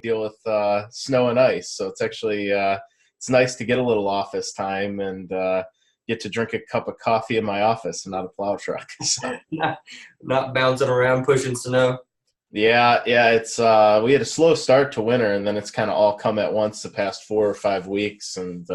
deal with snow and ice. So it's actually it's nice to get a little office time and get to drink a cup of coffee in my office and not a plow truck. So. Not bouncing around pushing snow. Yeah, it's we had a slow start to winter, and then it's kind of all come at once the past 4 or 5 weeks, and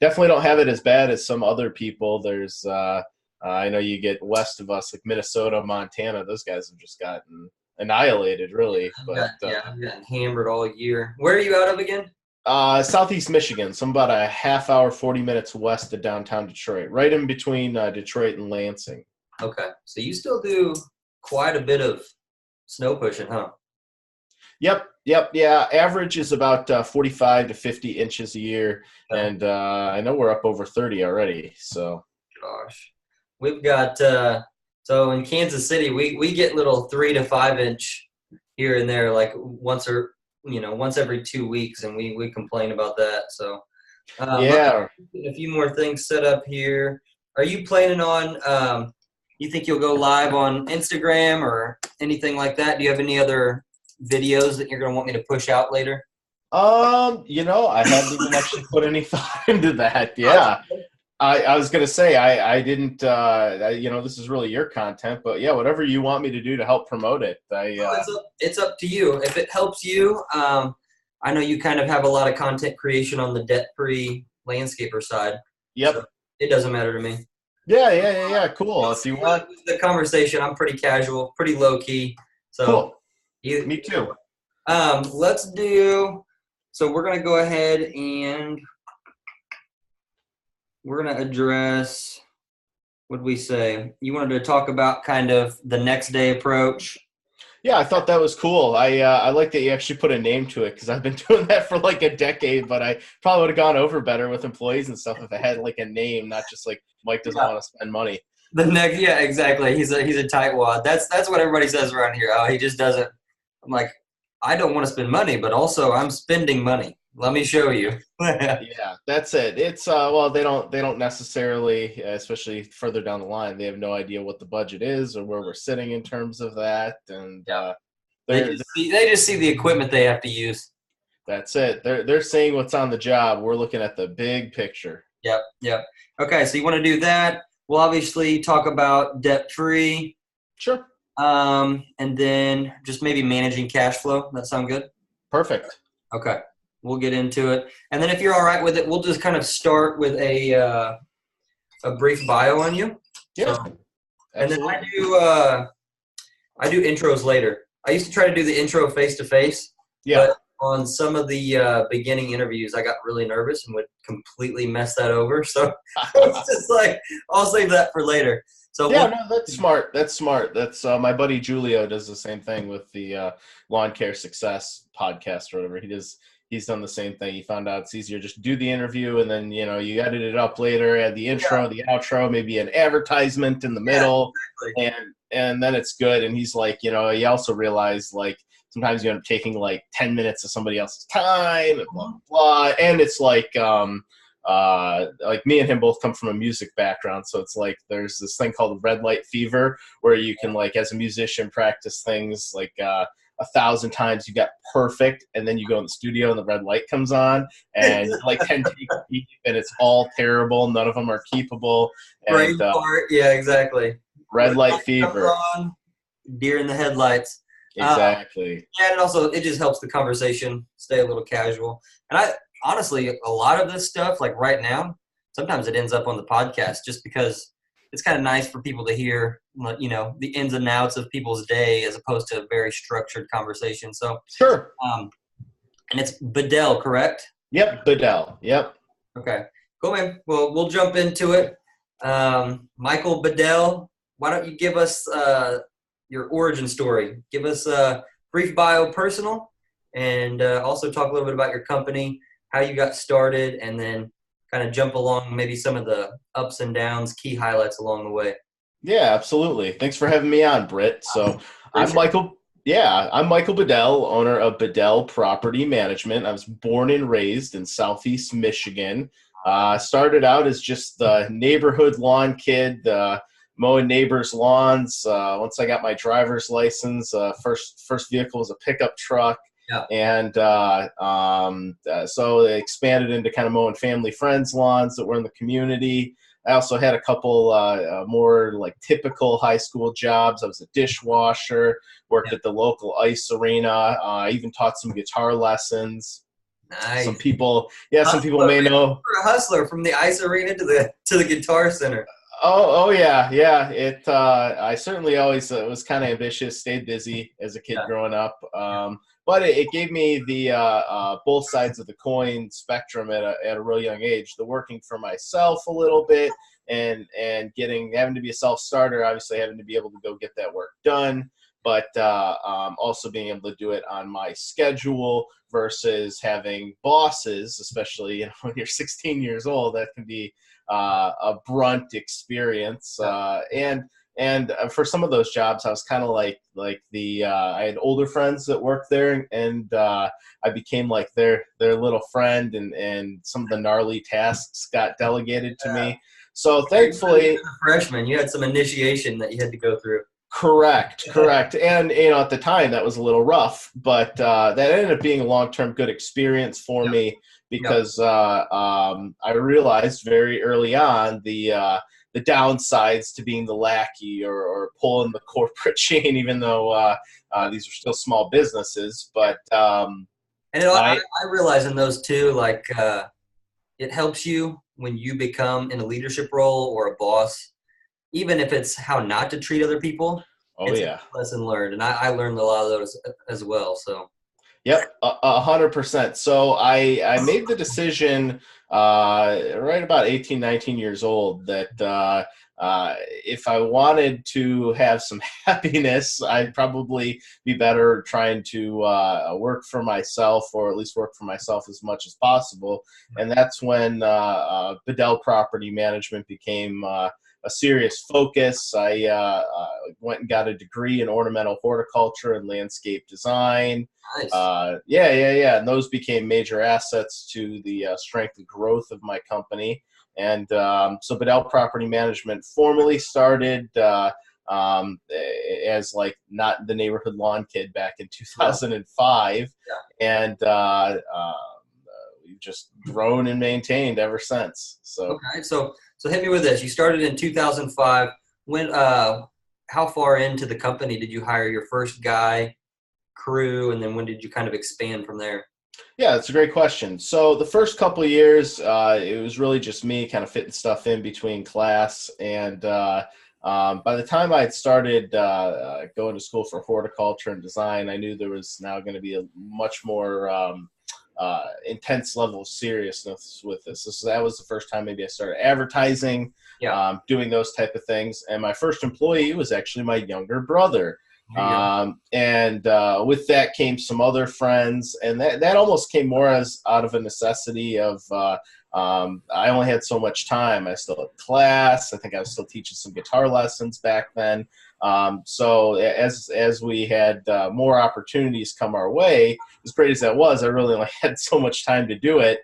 definitely don't have it as bad as some other people. There's I know you get west of us, like Minnesota, Montana, those guys have just gotten annihilated, really. But I've gotten hammered all year. Where are you out of again? Southeast Michigan, so I'm about a half hour, 40 minutes west of downtown Detroit, right in between Detroit and Lansing. Okay, so you still do quite a bit of snow pushing, huh? Yep. Yeah, average is about 45 to 50 inches a year, and I know we're up over 30 already. So, gosh, we've got so in Kansas City, we get little 3 to 5 inch here and there, like once every 2 weeks, and we complain about that. So, yeah, a few more things set up here. Are you planning on? You think you'll go live on Instagram or anything like that? Do you have any other videos that you're going to want me to push out later? I haven't even actually put any thought into that. Yeah. I was going to say, I didn't, this is really your content, but yeah, whatever you want me to do to help promote it. It's up to you. If it helps you, I know you kind of have a lot of content creation on the debt-free landscaper side. Yep. So it doesn't matter to me. Yeah. Cool. If you want the conversation, I'm pretty casual, pretty low key. So cool. Me too. Let's do. So we're gonna go ahead and we're gonna address. What did we say? You wanted to talk about kind of the next day approach. Yeah, I thought that was cool. I like that you actually put a name to it because I've been doing that for like a decade, but I probably would have gone over better with employees and stuff if I had like a name, not just like Mike doesn't want to spend money. Yeah, exactly. He's a tightwad. That's what everybody says around here. Oh, he just doesn't. I'm like, I don't want to spend money, but also I'm spending money. Let me show you. Yeah, that's it. It's they don't necessarily, especially further down the line, they have no idea what the budget is or where we're sitting in terms of that, and they just see the equipment they have to use. That's it. They're seeing what's on the job. We're looking at the big picture. Yep. Okay, so you want to do that? We'll obviously talk about debt-free. Sure. And then just maybe managing cash flow. That sound good? Perfect. Okay. We'll get into it. And then if you're all right with it, we'll just kind of start with a brief bio on you. Yeah. And then I do intros later. I used to try to do the intro face-to-face. Yeah. But on some of the beginning interviews, I got really nervous and would completely mess that over. So it's just like, I'll save that for later. So that's smart. That's my buddy Julio does the same thing with the Lawncare Success podcast or whatever. He's done the same thing. He found out it's easier just to do the interview and then, you edit it up later, add the intro, the outro, maybe an advertisement in the middle, exactly. and then it's good. And he's like, he also realized like sometimes you end up taking like 10 minutes of somebody else's time and blah, blah. And it's like me and him both come from a music background. So it's like there's this thing called red light fever where you can like as a musician practice things like 1,000 times you got perfect, and then you go in the studio and the red light comes on and like 10 takes and it's all terrible. None of them are keepable. And, yeah, exactly. Red light fever. On, deer in the headlights. Exactly. And also it just helps the conversation stay a little casual. And honestly, a lot of this stuff, like right now, sometimes it ends up on the podcast just because it's kind of nice for people to hear, the ins and outs of people's day as opposed to a very structured conversation. So sure. And it's Bedell, correct? Yep, Bedell. Yep. Okay, cool, man. Well, we'll jump into it. Michael Bedell, why don't you give us your origin story? Give us a brief bio, personal, and also talk a little bit about your company, how you got started, and then kind of jump along maybe some of the ups and downs, key highlights along the way. Yeah, absolutely. Thanks for having me on, Britt. So I'm Michael Bedell, owner of Bedell Property Management. I was born and raised in Southeast Michigan. Started out as just the neighborhood lawn kid, mowing neighbors' lawns. Once I got my driver's license, first vehicle was a pickup truck. Yeah. And so they expanded into kind of mowing family friends' lawns that were in the community. I also had a couple more like typical high school jobs. I was a dishwasher, worked at the local ice arena. I even taught some guitar lessons. Nice. Some people may know. You're a hustler from the ice arena to the guitar center. Oh yeah. I certainly always was kind of ambitious, stayed busy as a kid growing up. But it gave me the both sides of the coin spectrum at a real young age. The working for myself a little bit and having to be a self-starter, obviously having to be able to go get that work done, but also being able to do it on my schedule versus having bosses, especially when you're 16 years old. That can be a brunt experience. And for some of those jobs, I was kind of like I had older friends that worked there, and I became like their little friend, and some of the gnarly tasks got delegated to me. So thankfully, a freshman, you had some initiation that you had to go through. Correct. And, at the time that was a little rough, but that ended up being a long-term good experience for me because I realized very early on the downsides to being the lackey or pulling the corporate chain, even though these are still small businesses. But I realize in those too, like it helps you when you become in a leadership role or a boss, even if it's how not to treat other people. Oh, it's a lesson learned. And I learned a lot of those as well. So. Yep, 100%. So I made the decision right about 18, 19 years old that if I wanted to have some happiness, I'd probably be better trying to work for myself, or at least work for myself as much as possible. And that's when Bedell Property Management became a serious focus. I went and got a degree in ornamental horticulture and landscape design. Nice. And those became major assets to the strength and growth of my company. And so Bedell Property Management formally started as like not the neighborhood lawn kid back in 2005. And we've just grown and maintained ever since. So okay, so hit me with this. You started in 2005. When how far into the company did you hire your first guy, crew, and then when did you kind of expand from there? Yeah, that's a great question. So the first couple of years, it was really just me kind of fitting stuff in between class. And by the time I had started going to school for horticulture and design, I knew there was now going to be a much more intense level of seriousness with this. So that was the first time maybe I started advertising, doing those type of things. And my first employee was actually my younger brother. And with that came some other friends, and that almost came more as out of a necessity of I only had so much time. I still had class. I think I was still teaching some guitar lessons back then. So as we had more opportunities come our way, as great as that was, I really only had so much time to do it.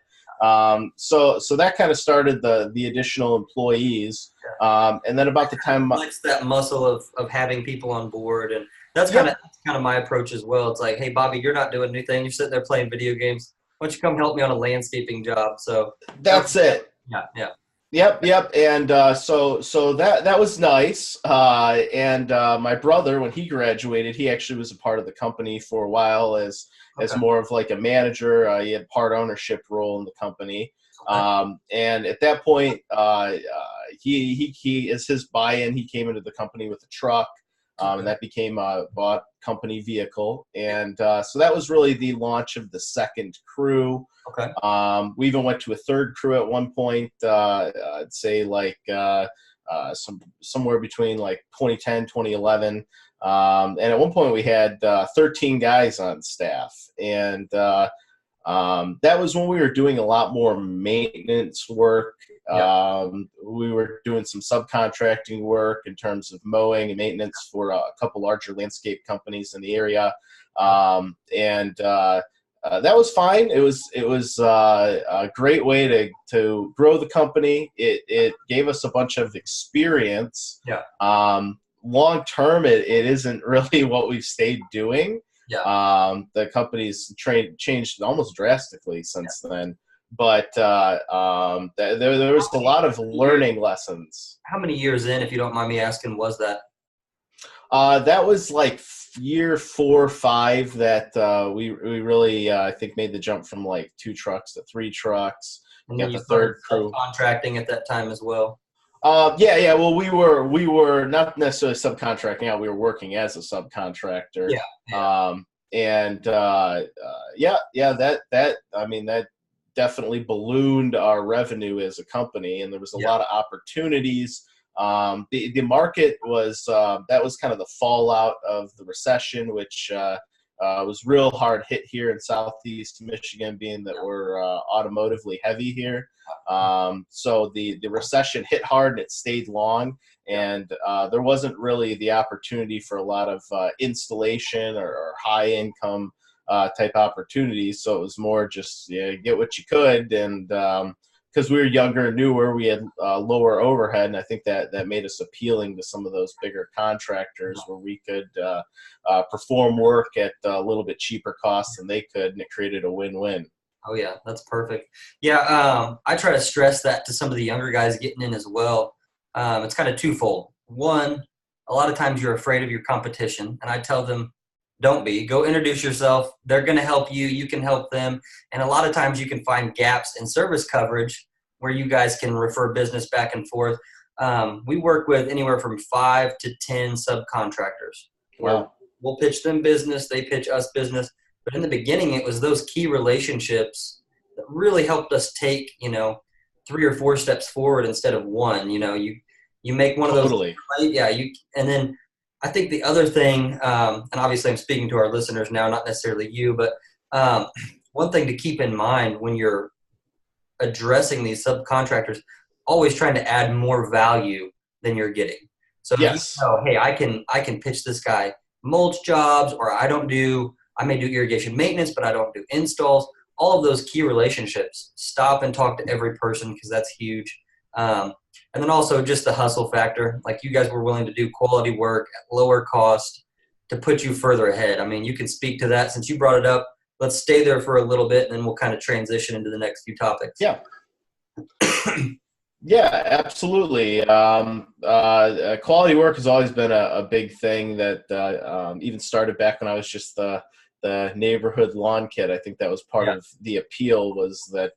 So that kind of started the additional employees. And then about the time it's that muscle of having people on board, and that's kind of my approach as well. It's like, hey, Bobby, you're not doing anything. You're sitting there playing video games. Why don't you come help me on a landscaping job? So that's it. Yeah. Yep. And so that was nice. And my brother, when he graduated, he actually was a part of the company for a while as more of like a manager. He had part ownership role in the company. And at that point, he as his buy-in, he came into the company with a truck. And that became a bought company vehicle. And so that was really the launch of the second crew. Okay. We even went to a third crew at one point. I'd say like somewhere between like 2010, 2011. And at one point we had 13 guys on staff. And that was when we were doing a lot more maintenance work. We were doing some subcontracting work in terms of mowing and maintenance for a couple larger landscape companies in the area. That was fine. It was a great way to grow the company. It gave us a bunch of experience. Long term, it isn't really what we've stayed doing. Yeah. The company's changed almost drastically since then. But there was a lot of learning lessons. How many years in, if you don't mind me asking, was that? That was like year 4 or 5 that we really I think made the jump from like 2 trucks to 3 trucks. And Got then you the started third crew. subcontracting at that time as well. Yeah. Well, we were not necessarily subcontracting out. We were working as a subcontractor. Yeah. And that I mean, that definitely ballooned our revenue as a company, and there was a lot of opportunities. The market was that was kind of the fallout of the recession, which was real hard hit here in Southeast Michigan, being that we're automotively heavy here. So the recession hit hard and it stayed long, and there wasn't really the opportunity for a lot of installation or high income type opportunities. So it was more just get what you could, and because we were younger and newer, we had lower overhead, and I think that made us appealing to some of those bigger contractors where we could perform work at a little bit cheaper costs than they could, and it created a win-win. Oh, yeah, that's perfect. Yeah, I try to stress that to some of the younger guys getting in as well. It's kind of twofold. One, a lot of times you're afraid of your competition, and I tell them, don't be. Go introduce yourself. They're going to help you. You can help them. And a lot of times you can find gaps in service coverage where you guys can refer business back and forth. We work with anywhere from 5 to 10 subcontractors. Wow. We'll pitch them business. They pitch us business. But in the beginning, it was those key relationships that really helped us take, 3 or 4 steps forward instead of 1. You make one of those. Totally. Yeah. And then I think the other thing, and obviously I'm speaking to our listeners now, not necessarily you, but one thing to keep in mind when you're addressing these subcontractors, always trying to add more value than you're getting. So yes. hey, I can pitch this guy mulch jobs, or I may do irrigation maintenance, but I don't do installs. All of those key relationships, stop and talk to every person, because that's huge. And then also just the hustle factor. Like, you guys were willing to do quality work at lower cost to put you further ahead. I mean, you can speak to that since you brought it up. Let's stay there for a little bit, and then we'll kind of transition into the next few topics. Yeah. Yeah, absolutely. Quality work has always been a big thing that even started back when I was just the neighborhood lawn kid. I think that was part of the appeal, was that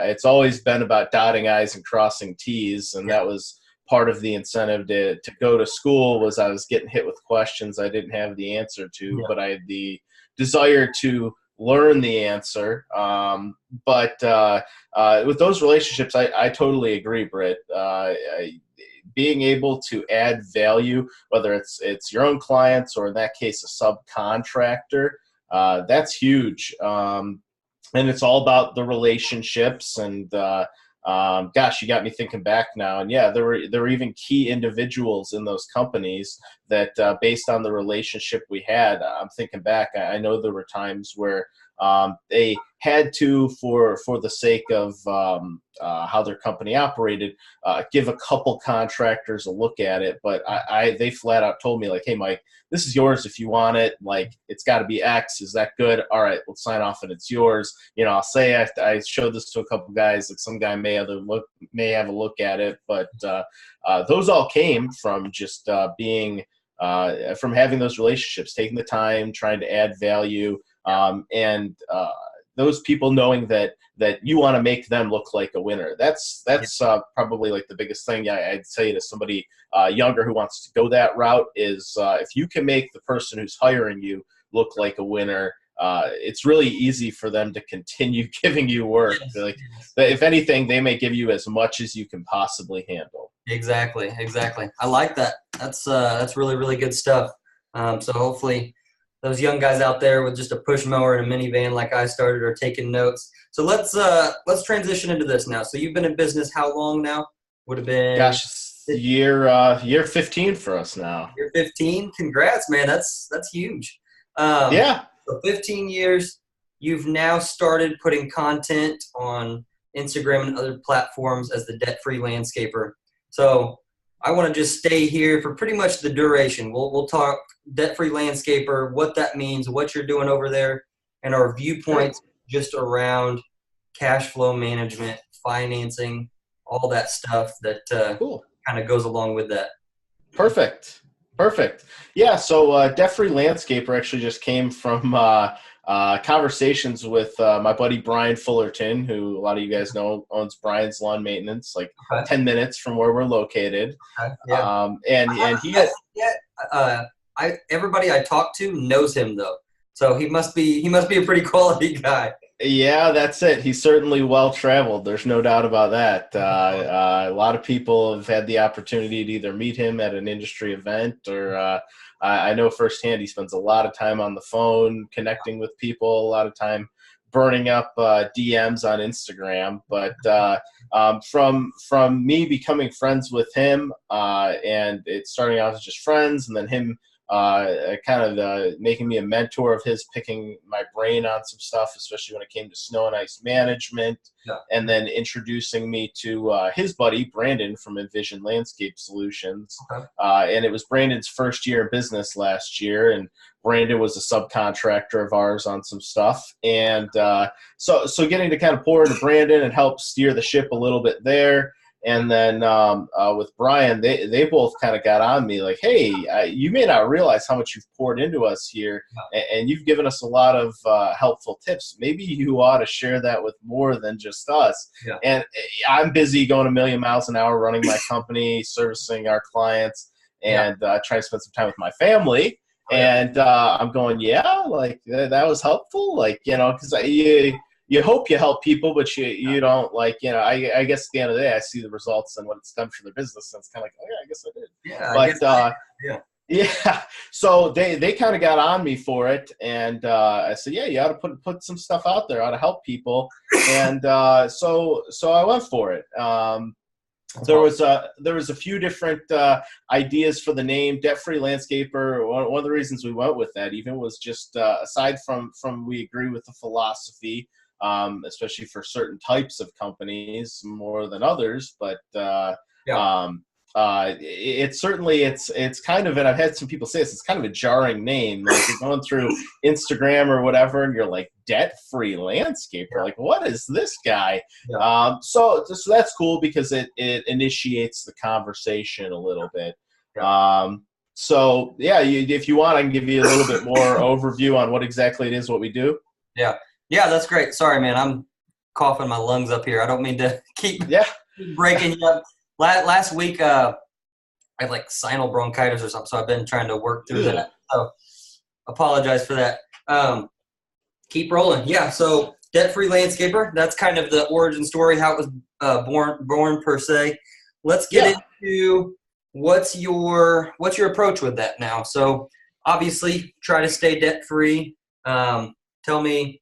it's always been about dotting I's and crossing T's, and that was part of the incentive to go to school. Was I was getting hit with questions I didn't have the answer to, but I had the desire to learn the answer. But with those relationships, I totally agree, Britt. Being able to add value, whether it's your own clients or in that case a subcontractor, that's huge. And it's all about the relationships. And gosh, you got me thinking back now. And yeah, there were even key individuals in those companies that based on the relationship we had, I'm thinking back, I know there were times where they had to, for the sake of how their company operated, give a couple contractors a look at it. But they flat out told me, like, hey, Mike, this is yours if you want it. Like, it's got to be X. Is that good? All right, let's sign off and it's yours. I'll say I showed this to a couple guys. Like, some guy may have a look at it. But those all came from just being from having those relationships, taking the time, trying to add value. And those people knowing that you want to make them look like a winner. That's probably like the biggest thing I'd say to somebody younger who wants to go that route is if you can make the person who's hiring you look like a winner, it's really easy for them to continue giving you work. Yes. Like, if anything, they may give you as much as you can possibly handle. Exactly. I like that. That's really, really good stuff. So hopefully those young guys out there with just a push mower and a minivan like I started are taking notes. So let's transition into this now. So you've been in business how long now? Would have been, gosh, year 15 for us now. Year 15. Congrats, man. That's huge. Yeah. So 15 years. You've now started putting content on Instagram and other platforms as the debt-free landscaper. So I want to just stay here for pretty much the duration. We'll talk debt-free landscaper, what that means, what you're doing over there, and our viewpoints just around cash flow management, financing, all that stuff that Cool. kind of goes along with that. Perfect. Yeah, so debt-free landscaper actually just came from conversations with my buddy Brian Fullerton, who a lot of you guys know owns Brian's Lawn Maintenance, like 10 minutes from where we're located. Yeah. And he had everybody I talk to knows him though, so he must be a pretty quality guy. Yeah, that's it. He's certainly well-traveled. There's no doubt about that. A lot of people have had the opportunity to either meet him at an industry event or I know firsthand he spends a lot of time on the phone connecting with people, a lot of time burning up DMs on Instagram. But from me becoming friends with him and it starting off as just friends and then him kind of making me a mentor of his, picking my brain on some stuff, especially when it came to snow and ice management, and then introducing me to his buddy, Brandon from Envision Landscape Solutions. And it was Brandon's first year in business last year, and Brandon was a subcontractor of ours on some stuff. And so getting to kind of pour into Brandon and help steer the ship a little bit there. And then with Brian, they both kind of got on me like, hey, you may not realize how much you've poured into us here, and you've given us a lot of helpful tips. Maybe you ought to share that with more than just us. And I'm busy going a million miles an hour running my company, servicing our clients, and trying to spend some time with my family. And I'm going, like that was helpful. Like, because you hope you help people, but you don't, like, I guess at the end of the day, I see the results and what it's done for their business. And it's kind of like, oh, yeah, I guess I did. Yeah. So they kind of got on me for it. And I said, yeah, you ought to put some stuff out there, ought to help people. And so I went for it. There was a few different ideas for the name. Debt-free landscaper, one of the reasons we went with that even was just aside from we agree with the philosophy, especially for certain types of companies more than others. But it's certainly it's kind of, and I've had some people say this, it's kind of a jarring name. Like you're going through Instagram or whatever, and you're like, debt-free landscaper. Like, what is this guy? So that's cool because it initiates the conversation a little bit. So if you want, I can give you a little bit more overview on what exactly it is, what we do. Yeah, that's great. Sorry, man, I'm coughing my lungs up here. I don't mean to keep breaking you up. Last week, I had like sinus bronchitis or something, so I've been trying to work through that. So apologize for that. Keep rolling. Yeah, so debt-free landscaper, that's kind of the origin story, how it was born per se. Let's get into what's your approach with that now. So obviously try to stay debt-free. Tell me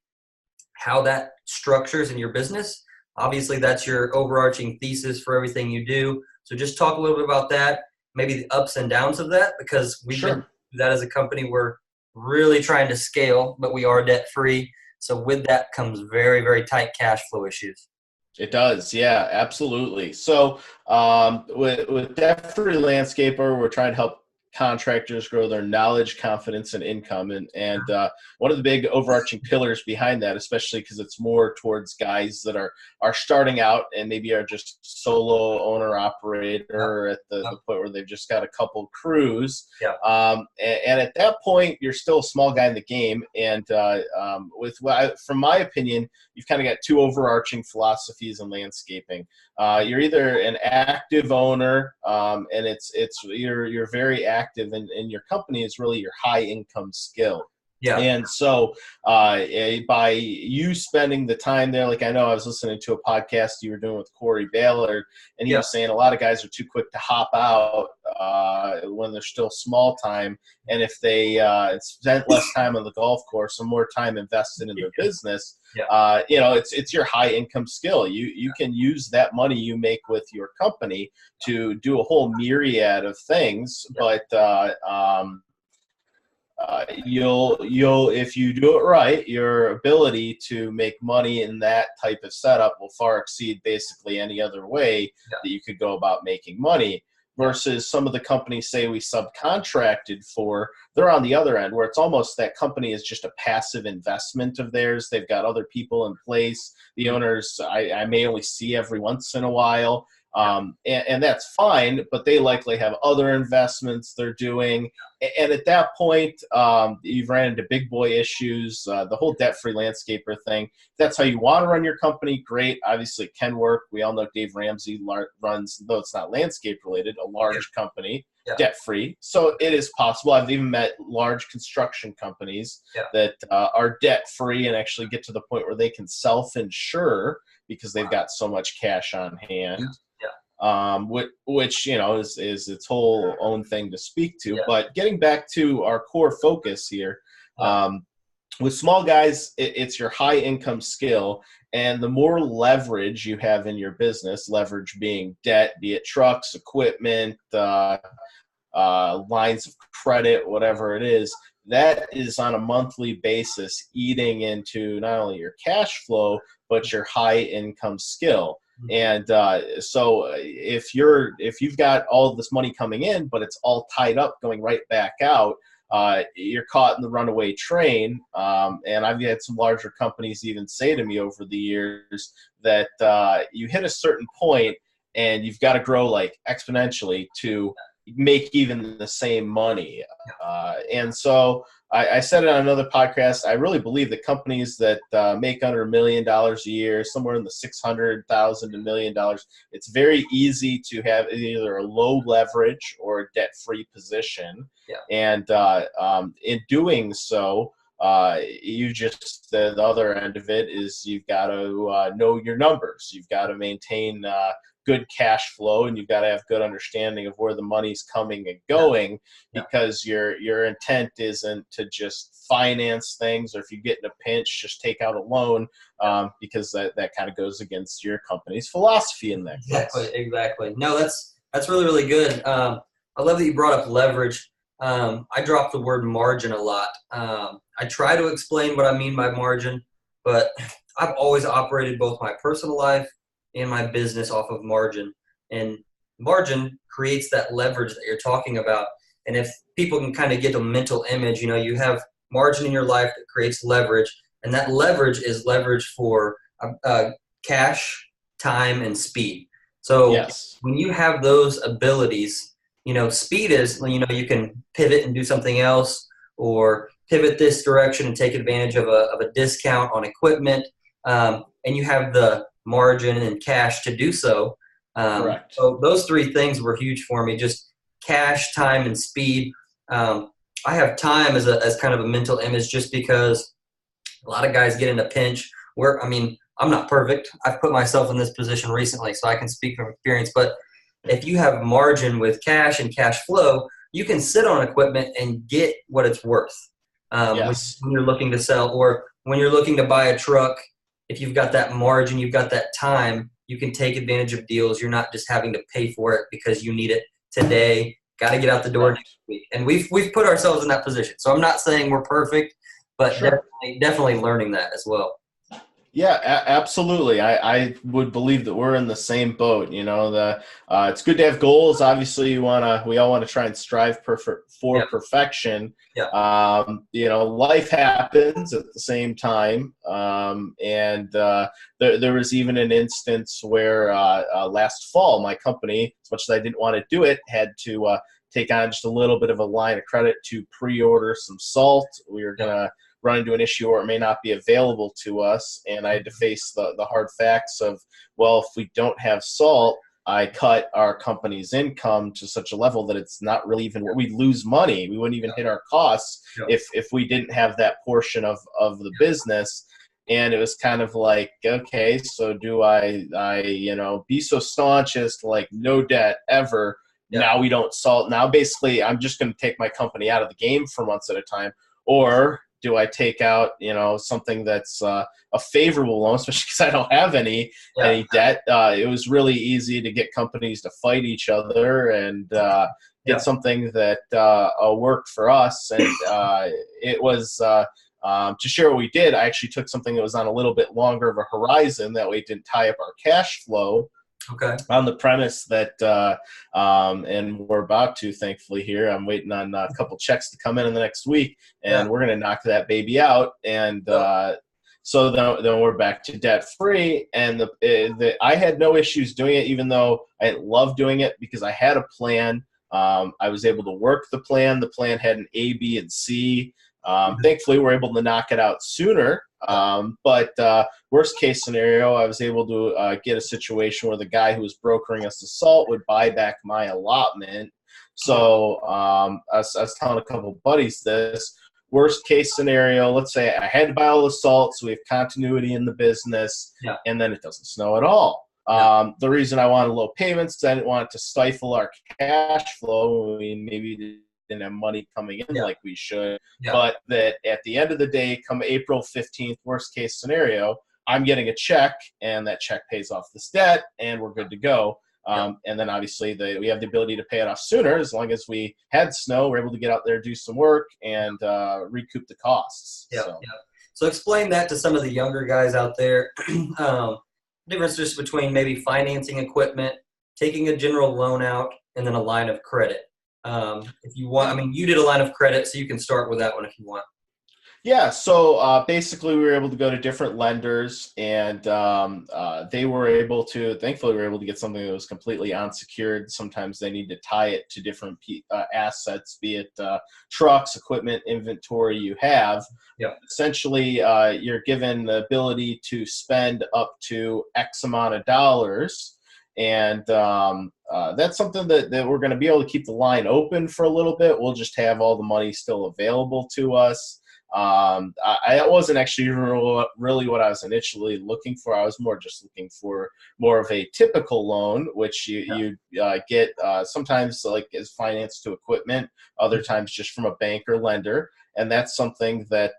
how that structures in your business. Obviously, that's your overarching thesis for everything you do. So just talk a little bit about that, maybe the ups and downs of that, because we've been through that as a company. We're really trying to scale, but we are debt-free. So with that comes very, very tight cash flow issues. It does. Yeah, absolutely. So with debt-free landscaper, we're trying to help contractors grow their knowledge, confidence, and income. And one of the big overarching pillars behind that, especially because it's more towards guys that are starting out and maybe are just solo owner operator at the point where they've just got a couple crews. And at that point, you're still a small guy in the game. And from my opinion, you've kind of got two overarching philosophies in landscaping. You're either an active owner, and you're very active, and your company is really your high income skill. And so by you spending the time there, like I know I was listening to a podcast you were doing with Corey Baylor, and he was saying a lot of guys are too quick to hop out when they're still small time. And if they spent less time on the golf course and more time invested in their business, it's your high income skill. You can use that money you make with your company to do a whole myriad of things, but you'll if you do it right, your ability to make money in that type of setup will far exceed basically any other way that you could go about making money. versus some of the companies, say, we subcontracted for, they're on the other end, where it's almost that company is just a passive investment of theirs. They've got other people in place. The owners I may only see every once in a while. And that's fine, but they likely have other investments they're doing. And at that point, you've ran into big boy issues, the whole debt-free landscaper thing. If that's how you want to run your company, great. Obviously, it can work. We all know Dave Ramsey runs, though it's not landscape related, a large company, debt-free. So it is possible. I've even met large construction companies that are debt-free and actually get to the point where they can self-insure because they've got so much cash on hand. Which is its whole own thing to speak to. But getting back to our core focus here, with small guys, it's your high income skill, and the more leverage you have in your business, leverage being debt, be it trucks, equipment, lines of credit, whatever it is, that is on a monthly basis eating into not only your cash flow but your high income skill. And so if you've got all of this money coming in, but it's all tied up going right back out, you're caught in the runaway train. And I've had some larger companies even say to me over the years that you hit a certain point and you've got to grow like exponentially to make even the same money. And so I said it on another podcast, I really believe that companies that make under $1 million a year, somewhere in the $600,000 to $1 million, it's very easy to have either a low leverage or a debt-free position. And in doing so, you just, the other end of it is you've got to know your numbers. You've got to maintain good cash flow, and you've got to have good understanding of where the money's coming and going, because your intent isn't to just finance things, or if you get in a pinch, just take out a loan, because that kind of goes against your company's philosophy in that case. Exactly. No, that's really, really good. I love that you brought up leverage. I drop the word margin a lot. I try to explain what I mean by margin, but I've always operated both my personal life and my business off of margin. And margin creates that leverage that you're talking about. And if people can kind of get a mental image, you have margin in your life that creates leverage, and that leverage is leverage for cash, time, and speed. So when you have those abilities, speed is, you can pivot and do something else, or pivot this direction and take advantage of a discount on equipment. And you have the margin and cash to do so. Correct. So those three things were huge for me, just cash, time, and speed. I have time as kind of a mental image, just because a lot of guys get in a pinch where, I'm not perfect. I've put myself in this position recently, so I can speak from experience. But if you have margin with cash and cash flow, you can sit on equipment and get what it's worth. When you're looking to sell, or when you're looking to buy a truck, if you've got that margin, you've got that time, you can take advantage of deals. You're not just having to pay for it because you need it today. Got to get out the door next week. And we've put ourselves in that position. So I'm not saying we're perfect, but definitely learning that as well. Yeah, absolutely. I would believe that we're in the same boat. It's good to have goals. Obviously, we all want to try and strive for perfection. Life happens at the same time. And there was even an instance where last fall, my company, as much as I didn't want to do it, had to take on just a little bit of a line of credit to pre-order some salt. We were going to run into an issue where it may not be available to us, and I had to face the hard facts of, well, if we don't have salt, I cut our company's income to such a level that it's not really even, we'd lose money. We wouldn't even hit our costs if we didn't have that portion of the business. And it was kind of like, okay, so do I be so staunch as to like no debt ever? Now we don't salt. Now basically I'm just going to take my company out of the game for months at a time, or do I take out, something that's a favorable loan, especially because I don't have any debt? It was really easy to get companies to fight each other and get something that worked for us. And it was to share what we did. I actually took something that was on a little bit longer of a horizon. That way it didn't tie up our cash flow. Okay. on the premise that, and we're about to, thankfully here, I'm waiting on a couple checks to come in the next week, and we're going to knock that baby out. And so then we're back to debt free. And I had no issues doing it, even though I love doing it because I had a plan. I was able to work the plan. The plan had an A, B, and C. Thankfully, we're able to knock it out sooner. But worst case scenario, I was able to get a situation where the guy who was brokering us the salt would buy back my allotment. So I was telling a couple of buddies this. Worst case scenario, let's say I had to buy all the salt, so we have continuity in the business, and then it doesn't snow at all. The reason I wanted low payments is I didn't want it to stifle our cash flow. We maybe didn't have money coming in like we should. But that at the end of the day, come April 15th, worst case scenario, I'm getting a check, and that check pays off this debt, and we're good to go. And then obviously we have the ability to pay it off sooner as long as we had snow. We're able to get out there, do some work, and recoup the costs. So explain that to some of the younger guys out there. Difference just between maybe financing equipment, taking a general loan out, and then a line of credit. If you want, I mean, you did a line of credit, so you can start with that one if you want. Yeah, so basically we were able to go to different lenders, and they were able to, thankfully we were able to get something that was completely unsecured. Sometimes they need to tie it to different assets, be it trucks, equipment, inventory you have. Essentially, you're given the ability to spend up to X amount of dollars. And that's something that we're going to be able to keep the line open for a little bit. We'll just have all the money still available to us. That wasn't actually really what I was initially looking for. I was more just looking for more of a typical loan, which you get sometimes like as finance to equipment, other times just from a bank or lender. And that's something that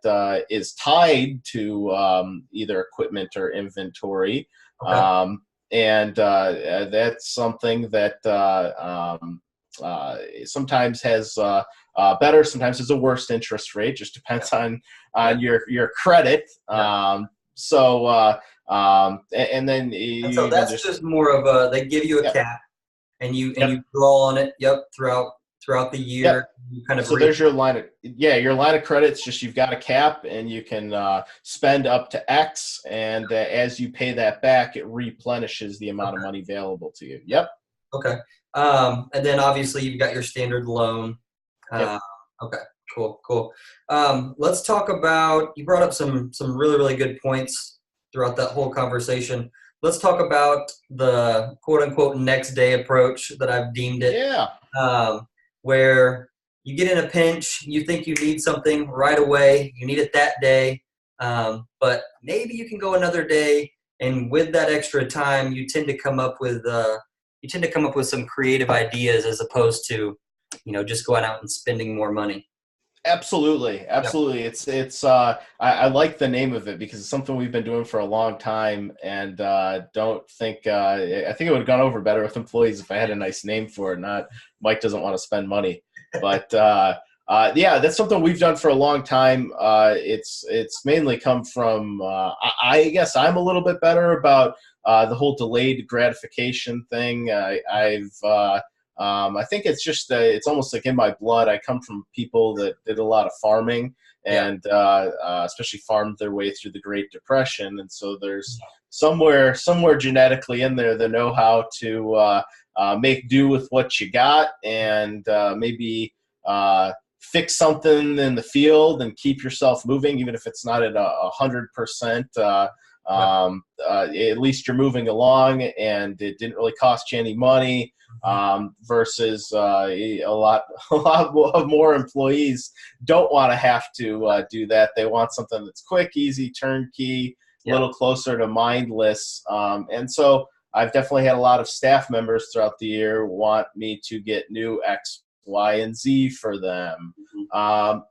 is tied to either equipment or inventory. And that's something that sometimes has better, sometimes has a worse interest rate. Just depends on your credit. And then so that's just more of a, they give you a cap, and you draw on it. Throughout the year. You kind of so there's your line of credit. It's just you've got a cap, and you can spend up to X, and as you pay that back, it replenishes the amount of money available to you. Okay. And then obviously you've got your standard loan. Okay, cool. Let's talk about, you brought up some really, really good points throughout that whole conversation. Let's talk about the quote unquote next day approach that I've deemed it. Where you get in a pinch, you think you need something right away, you need it that day, but maybe you can go another day, and with that extra time, you tend to come up with some creative ideas as opposed to, just going out and spending more money. Absolutely. It's I like the name of it because it's something we've been doing for a long time, and don't think I think it would have gone over better with employees if I had a nice name for it. Not Mike doesn't want to spend money, but that's something we've done for a long time. It's mainly come from I guess I'm a little bit better about the whole delayed gratification thing. I think it's just it's almost like in my blood. I come from people that did a lot of farming and especially farmed their way through the Great Depression, and so there's somewhere genetically in there the know-how to make do with what you got, and maybe fix something in the field and keep yourself moving, even if it's not at 100%. At least you're moving along, and it didn't really cost you any money. Versus a lot more employees don't want to have to do that. They want something that's quick, easy, turnkey, a little closer to mindless. And so I've definitely had a lot of staff members throughout the year want me to get new X, Y, and Z for them. And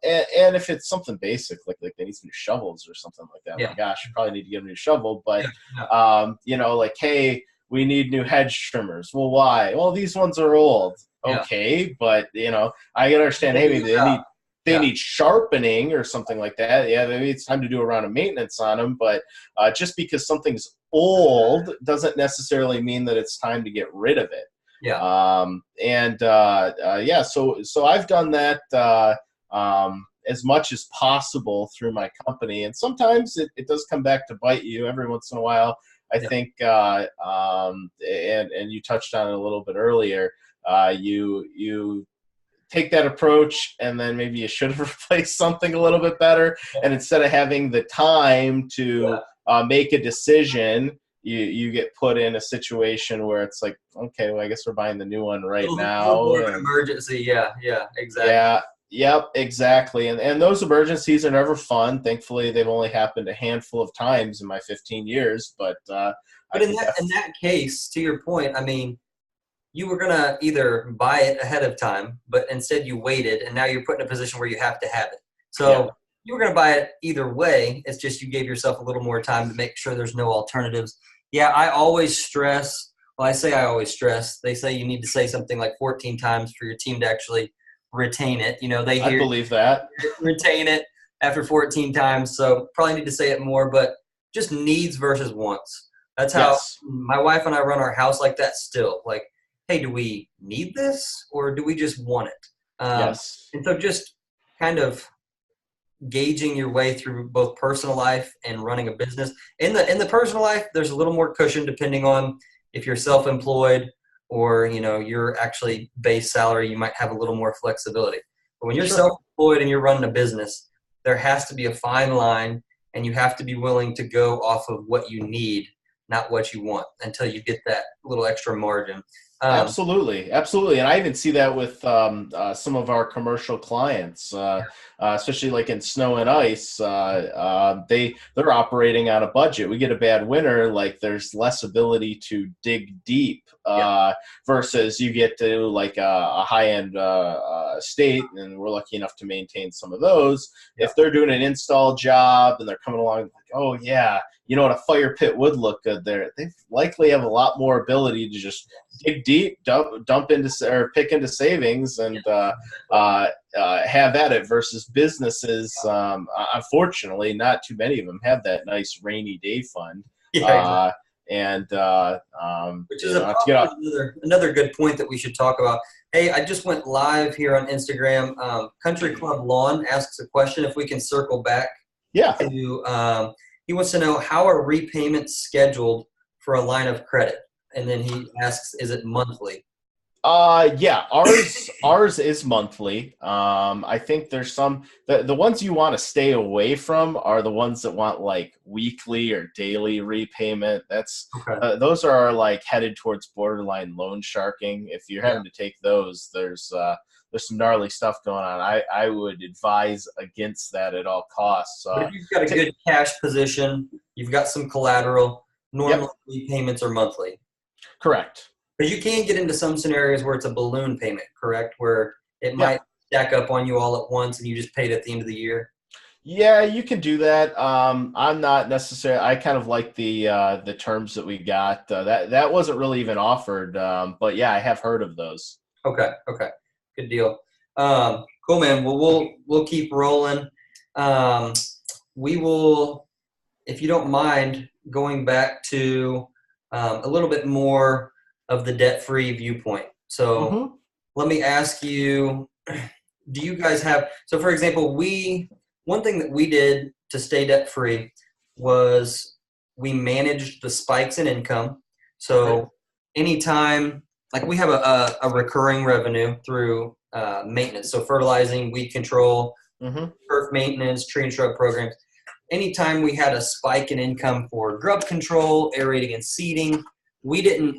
if it's something basic, like they need some new shovels or something like that, my gosh, you probably need to get a new shovel. But, like, hey, we need new hedge trimmers. Well, why? Well, these ones are old. Okay, but I gotta understand. Hey, maybe they need sharpening or something like that, yeah, maybe it's time to do a round of maintenance on them. But just because something's old doesn't necessarily mean that it's time to get rid of it. So I've done that as much as possible through my company, and sometimes it does come back to bite you every once in a while. I think, and you touched on it a little bit earlier. You take that approach, and then maybe you should have replaced something a little bit better. And instead of having the time to make a decision, you get put in a situation where it's like, okay, well, I guess we're buying the new one right now. More of an emergency. Yeah, exactly. Yeah. Yep, exactly. And those emergencies are never fun. Thankfully, they've only happened a handful of times in my 15 years. But in that case, to your point, I mean, you were going to either buy it ahead of time, but instead you waited, and now you're put in a position where you have to have it. So you were going to buy it either way. It's just you gave yourself a little more time to make sure there's no alternatives. Yeah, I always stress – well, I say I always stress. They say you need to say something like 14 times for your team to actually – retain it. They hear, I believe that. Retain it after 14 times. So probably need to say it more, but just needs versus wants. That's how my wife and I run our house like that still. Like, hey, do we need this or do we just want it? And so just kind of gauging your way through both personal life and running a business. In the personal life, there's a little more cushion depending on if you're self-employed or, you're actually base salary, you might have a little more flexibility. But when you're self-employed and you're running a business, there has to be a fine line, and you have to be willing to go off of what you need, not what you want, until you get that little extra margin. Absolutely. And I even see that with some of our commercial clients, especially like in snow and ice. They're operating on a budget. We get a bad winter, like there's less ability to dig deep versus you get to like a high-end state, and we're lucky enough to maintain some of those. If they're doing an install job and they're coming along like, oh yeah, what, a fire pit would look good there. They likely have a lot more ability to just dig deep, dump into or pick into savings, and have at it. Versus businesses, unfortunately, not too many of them have that nice rainy day fund. Which is another good point that we should talk about. Hey, I just went live here on Instagram. Country Club Lawn asks a question. If we can circle back to. He wants to know, how are repayments scheduled for a line of credit? And then he asks, is it monthly? Ours is monthly. I think there's some the ones you want to stay away from are the ones that want like weekly or daily repayment. That's those are like headed towards borderline loan sharking. If you're having to take those, there's some gnarly stuff going on. I would advise against that at all costs. But if you've got a good cash position, you've got some collateral, normally payments are monthly. Correct. But you can get into some scenarios where it's a balloon payment, correct? Where it might stack up on you all at once and you just paid at the end of the year. Yeah, you can do that. I'm not necessarily. I kind of like the terms that we got. That wasn't really even offered. But yeah, I have heard of those. Okay. Good deal. Cool, man. Well, we'll keep rolling. We will, if you don't mind, going back to a little bit more of the debt-free viewpoint. So let me ask you, do you guys have, so for example, one thing that we did to stay debt-free was we managed the spikes in income. So anytime, like we have a recurring revenue through maintenance. So fertilizing, weed control, turf maintenance, tree and shrub programs. Anytime we had a spike in income for grub control, aerating and seeding, we didn't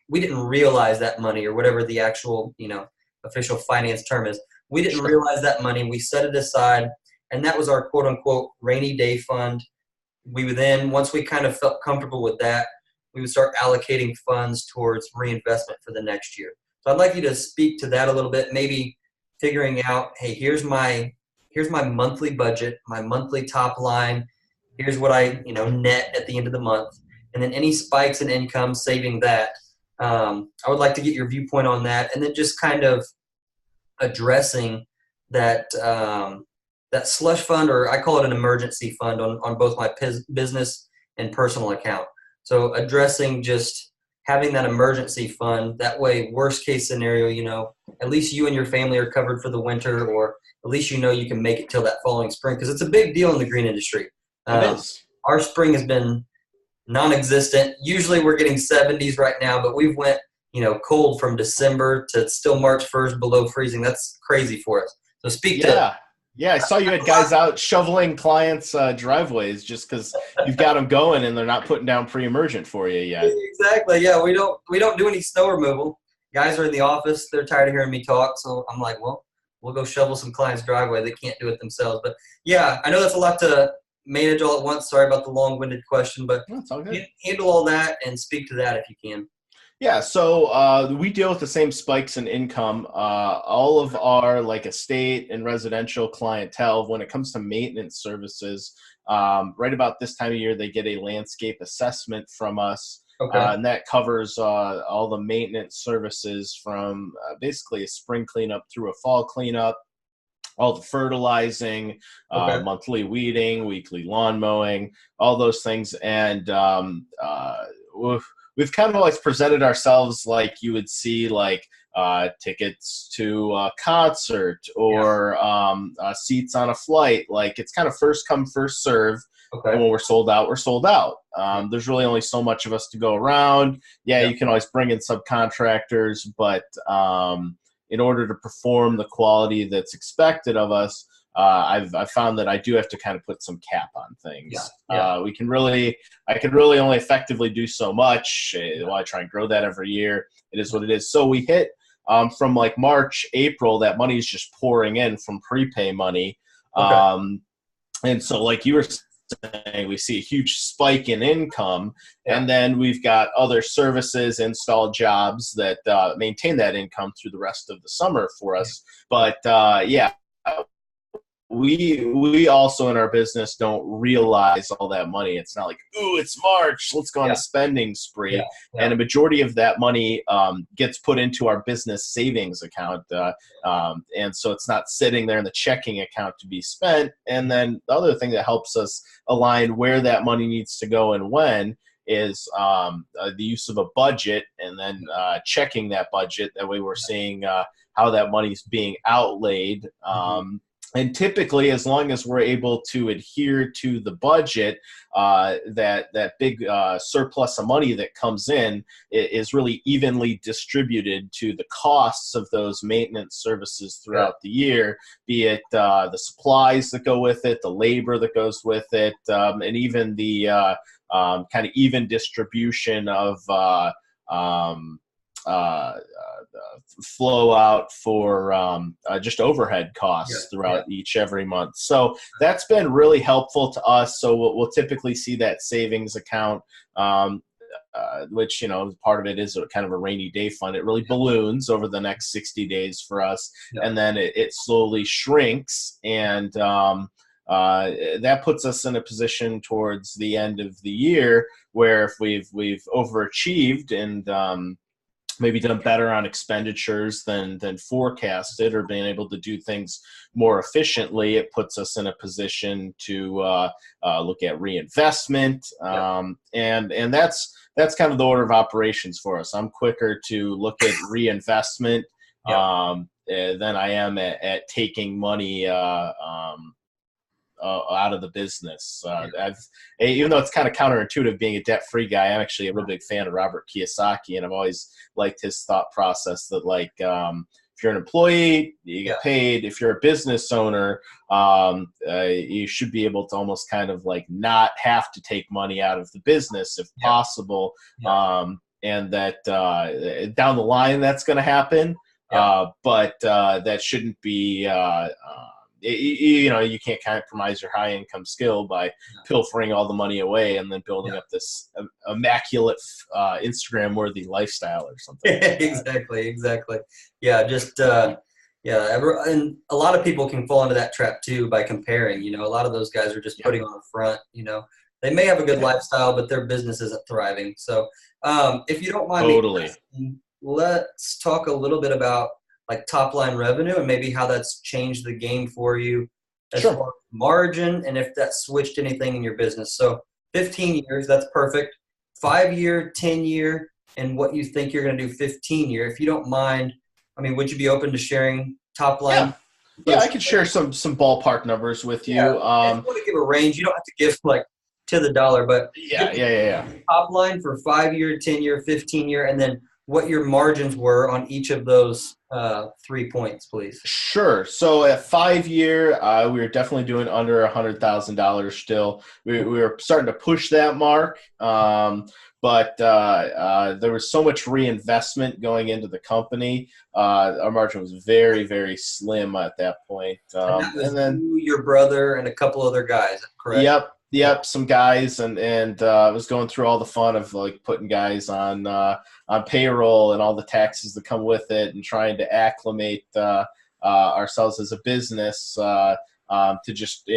realize that money, or whatever the actual, official finance term is. We didn't realize that money. We set it aside, and that was our quote unquote rainy day fund. We would then, once we kind of felt comfortable with that, we would start allocating funds towards reinvestment for the next year. So I'd like you to speak to that a little bit, maybe figuring out, hey, here's my monthly budget, my monthly top line. Here's what I, net at the end of the month. And then any spikes in income, saving that. I would like to get your viewpoint on that. And then just kind of addressing that slush fund, or I call it an emergency fund, on both my business and personal account. So addressing just having that emergency fund, that way, worst case scenario, at least you and your family are covered for the winter, or at least you can make it till that following spring, because it's a big deal in the green industry. It is. Our spring has been non-existent. Usually we're getting 70s right now, but we've went cold from December to still March 1st below freezing. That's crazy for us. So speak to. Yeah, I saw you had guys out shoveling clients' driveways just because you've got them going and they're not putting down pre-emergent for you yet. Exactly. Yeah, we don't do any snow removal. Guys are in the office. They're tired of hearing me talk, so I'm like, well, we'll go shovel some clients' driveway. They can't do it themselves. But yeah, I know that's a lot to manage all at once. Sorry about the long-winded question, but that's all good. Handle all that and speak to that if you can. Yeah, so we deal with the same spikes in income. All of our estate and residential clientele, when it comes to maintenance services, right about this time of year, they get a landscape assessment from us. Okay. And that covers all the maintenance services from basically a spring cleanup through a fall cleanup, all the fertilizing, monthly weeding, weekly lawn mowing, all those things. And we've kind of always presented ourselves like you would see tickets to a concert or seats on a flight. It's kind of first come, first serve. Okay. And when we're sold out, we're sold out. There's really only so much of us to go around. You can always bring in subcontractors, but in order to perform the quality that's expected of us, I've found that I do have to kind of put some cap on things. I can really only effectively do so much. I try and grow that every year. It is what it is. So we hit from March, April, that money is just pouring in from prepay money. Okay. And so like you were saying, we see a huge spike in income, and then we've got other services, install jobs that maintain that income through the rest of the summer for us. But we also in our business don't realize all that money. It's not like, ooh, it's March, let's go on a spending spree. And a majority of that money gets put into our business savings account. And so it's not sitting there in the checking account to be spent. And then the other thing that helps us align where that money needs to go and when is the use of a budget, and then checking that budget. That way we're seeing how that money is being outlaid. And typically, as long as we're able to adhere to the budget, that big surplus of money that comes in is really evenly distributed to the costs of those maintenance services throughout the year, be it the supplies that go with it, the labor that goes with it, and even the kind of even distribution of flow out for just overhead costs throughout every month. So that's been really helpful to us. So we'll typically see that savings account, which, part of it is kind of a rainy day fund. It really balloons over the next 60 days for us. And then it slowly shrinks. And that puts us in a position towards the end of the year where if we've overachieved and maybe done better on expenditures than forecasted, or being able to do things more efficiently, it puts us in a position to look at reinvestment. And that's kind of the order of operations for us. I'm quicker to look at reinvestment than I am at taking money out of the business. Even though it's kind of counterintuitive being a debt-free guy, I'm actually a real big fan of Robert Kiyosaki, and I've always liked his thought process that if you're an employee, you get paid. If you're a business owner, you should be able to almost kind of not have to take money out of the business if possible. And that down the line that's going to happen, but that shouldn't be you can't compromise your high income skill by pilfering all the money away and then building up this immaculate Instagram worthy lifestyle or something. Exactly. Yeah. Just, and a lot of people can fall into that trap too by comparing. A lot of those guys are just putting on a front. They may have a good lifestyle, but their business isn't thriving. So if you don't mind, let's talk a little bit about like top line revenue and maybe how that's changed the game for you as Sure. far as margin and if that switched anything in your business. So 15 years, that's perfect. 5-year, 10-year, and what you think you're going to do 15-year. If you don't mind, I mean, would you be open to sharing top line? Yeah, I could share some ballpark numbers with you. Yeah. If you want to give a range, you don't have to give like to the dollar, but Yeah. top line for 5-year, 10-year, 15-year, and then what your margins were on each of those 3 points, please. Sure. So at 5-year, we were definitely doing under $100,000 still. We were starting to push that mark, but there was so much reinvestment going into the company. Our margin was very, very slim at that point. And that was you, your brother, and a couple other guys, correct? Yep. Some guys, and I was going through all the fun of like putting guys on payroll and all the taxes that come with it, and trying to acclimate ourselves as a business to just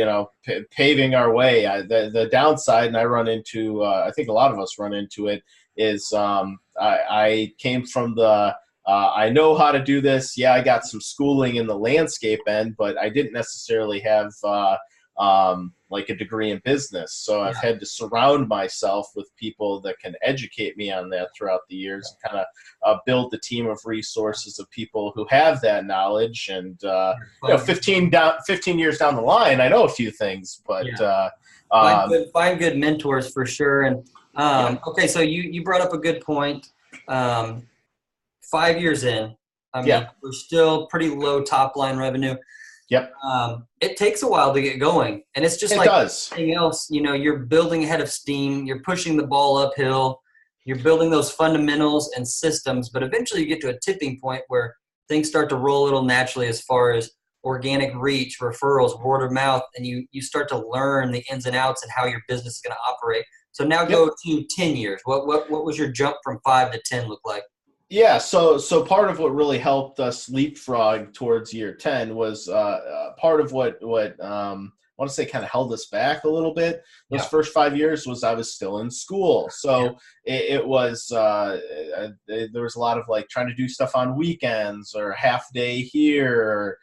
paving our way. The downside, and I run into, I think a lot of us run into it, is I came from the I know how to do this. Yeah, I got some schooling in the landscape end, but I didn't necessarily have like a degree in business. So I've had to surround myself with people that can educate me on that throughout the years, and kind of build the team of resources of people who have that knowledge. And 15 years down the line, I know a few things, but find good mentors for sure. And okay, so you brought up a good point. 5 years in, I mean, we're still pretty low top line revenue. Yep. It takes a while to get going, and it's just like anything else. You're building ahead of steam. You're pushing the ball uphill. You're building those fundamentals and systems, but eventually you get to a tipping point where things start to roll a little naturally as far as organic reach, referrals, word of mouth, and you start to learn the ins and outs and how your business is going to operate. So now go to 10 years. What was your jump from 5 to 10 look like? Yeah, so part of what really helped us leapfrog towards year 10 was part of what I want to say kind of held us back a little bit. Those first 5 years was I was still in school, so it was there was a lot of like trying to do stuff on weekends or half day here.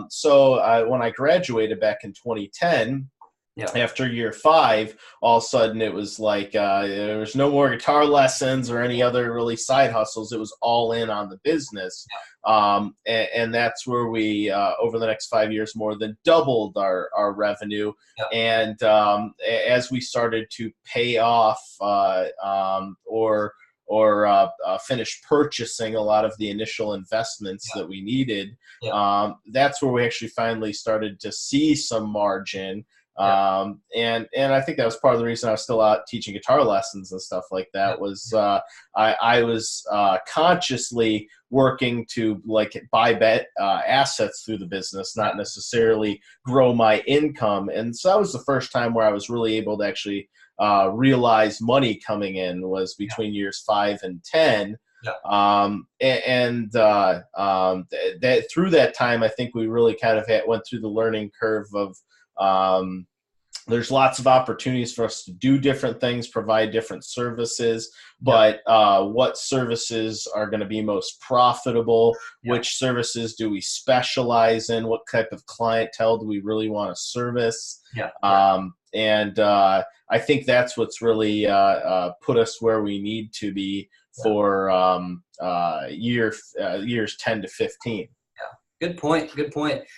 So when I graduated back in 2010. After year 5, all of a sudden it was like there was no more guitar lessons or any other really side hustles. It was all in on the business. And that's where we, over the next 5 years, more than doubled our revenue. And as we started to pay off or finish purchasing a lot of the initial investments that we needed, that's where we actually finally started to see some margin. And I think that was part of the reason I was still out teaching guitar lessons and stuff like that. Was I was consciously working to like buy assets through the business, not necessarily grow my income. And so that was the first time where I was really able to actually realize money coming in, was between years 5 and 10. That through that time, I think we really kind of went through the learning curve of there's lots of opportunities for us to do different things, provide different services, but what services are going to be most profitable? Which services do we specialize in? What type of clientele do we really want to service? And I think that's what's really put us where we need to be for years 10 to 15. Good point.